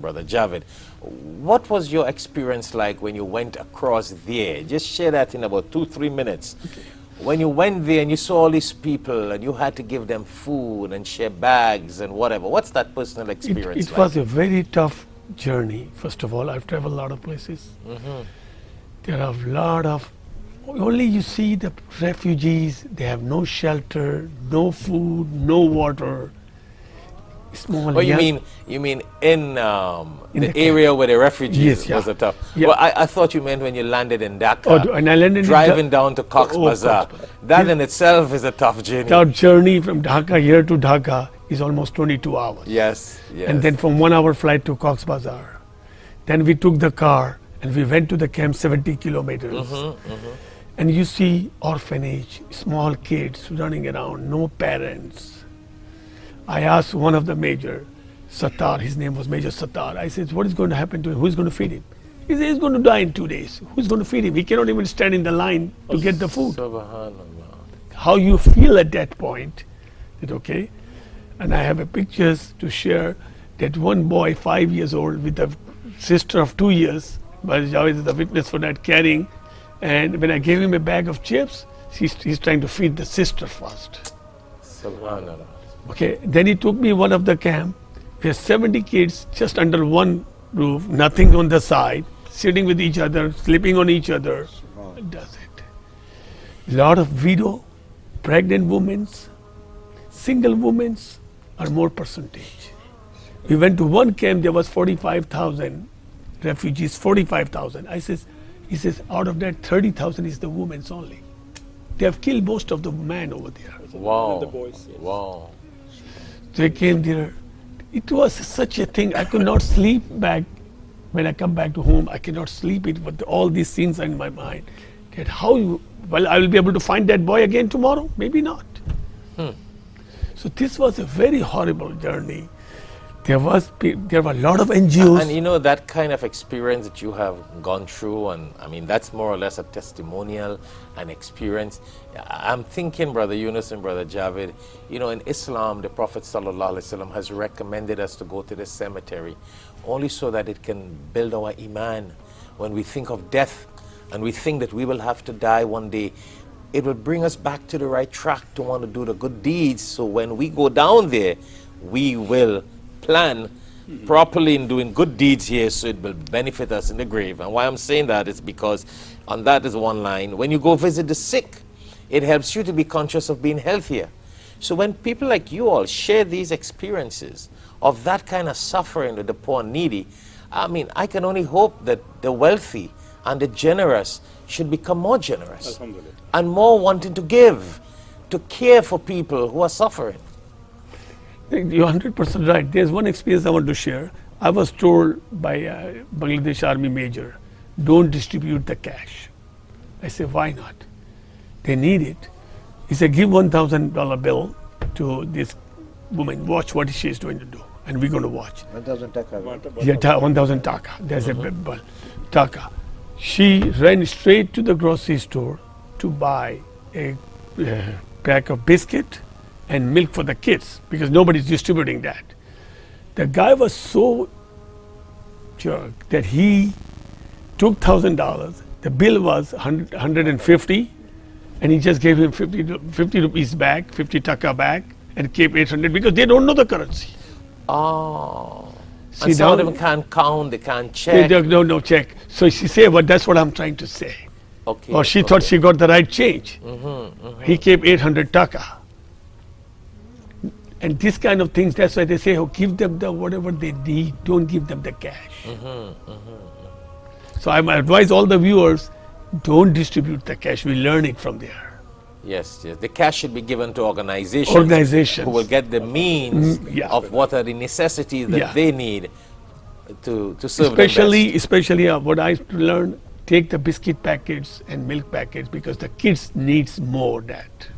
Brother Javed, what was your experience like when you went across there? Just share that in about 2-3 minutes. When you went there and you saw all these people and you had to give them food and share bags and whatever, what's that personal experience It like? was a very tough journey. First of all, I've traveled a lot of places. There are a lot of, only you see the refugees, they have no shelter, no food, no water. Small Oh, you mean in the area where the refugees was a tough? Yeah. Well, I thought you meant when you landed in Dhaka, And I landed driving down to Cox's Bazar. Cox's Bazar. That in itself is a tough journey. Our journey from Dhaka here to Dhaka is almost 22 hours. Yes, yes. And then from 1 hour flight to Cox's Bazar. Then we took the car and we went to the camp 70 kilometers. And you see orphanage, small kids running around, no parents. I asked one of the major, Sattar, his name was Major Sattar. I said, what is going to happen to him? Who's going to feed him? He said, he's going to die in 2 days. Who's going to feed him? He cannot even stand in the line to get the food. Subhanallah. How you feel at that point, is okay? And I have a pictures to share that one boy, 5 years old, with a sister of 2 years, but Javed is the witness for that, carrying. And when I gave him a bag of chips, he's trying to feed the sister first. Subhanallah. Okay, then he took me one of the camp. We have 70 kids just under one roof, nothing on the side, sitting with each other, sleeping on each other. Does it? Lot of widow, pregnant women, single women are more percentage. We went to one camp, there was 45,000 refugees, 45,000. He says, out of that 30,000 is the women's only. They have killed most of the men over there. Wow. The boys, yes. Wow. They came there. It was such a thing. I could not sleep back. When I come back to home, I cannot sleep it with all these scenes in my mind. That how you, well, I will be able to find that boy again tomorrow? Maybe not. So this was a very horrible journey. There were a lot of NGOs. And you know, that kind of experience that you have gone through, and I mean, that's more or less a testimonial, an experience. I'm thinking, Brother Yunus and Brother Javed, you know, in Islam, the Prophet ﷺ has recommended us to go to the cemetery only so that it can build our iman. When we think of death and we think that we will have to die one day, it will bring us back to the right track to want to do the good deeds. So when we go down there, we will plan properly in doing good deeds here, so it will benefit us in the grave. And why I'm saying that is because on that is one line, when you go visit the sick, it helps you to be conscious of being healthier. So when people like you all share these experiences of that kind of suffering with the poor and needy, I mean, I can only hope that the wealthy and the generous should become more generous and more wanting to give, to care for people who are suffering. You're 100% right. There's one experience I want to share. I was told by a Bangladesh Army major, don't distribute the cash. I said, why not? They need it. He said, give $1,000 bill to this woman, watch what she is going to do. And we're going to watch. 1,000 taka. Yeah, 1,000 taka. There's a bill. Taka. She ran straight to the grocery store to buy a pack of biscuit and milk for the kids, because nobody's distributing that. The guy was so jerk that he took $1,000. The bill was 150, and he just gave him 50 rupees back, 50 taka back, and kept 800 because they don't know the currency. Oh. See, And some of now- them can't count, they can't They check. don't no check. So she said, well, that's what I'm trying to say. Okay. Or she thought she got the right change. He kept 800 taka. And this kind of things, that's why they say, oh, give them the whatever they need, don't give them the cash. So I advise all the viewers, don't distribute the cash. We learn it from there. Yes, yes. The cash should be given to organizations, Organizations. who will get the means yeah. of what are the necessities that Yeah. they need to serve them best. Especially what I learned, take the biscuit packets and milk packets because the kids needs more that.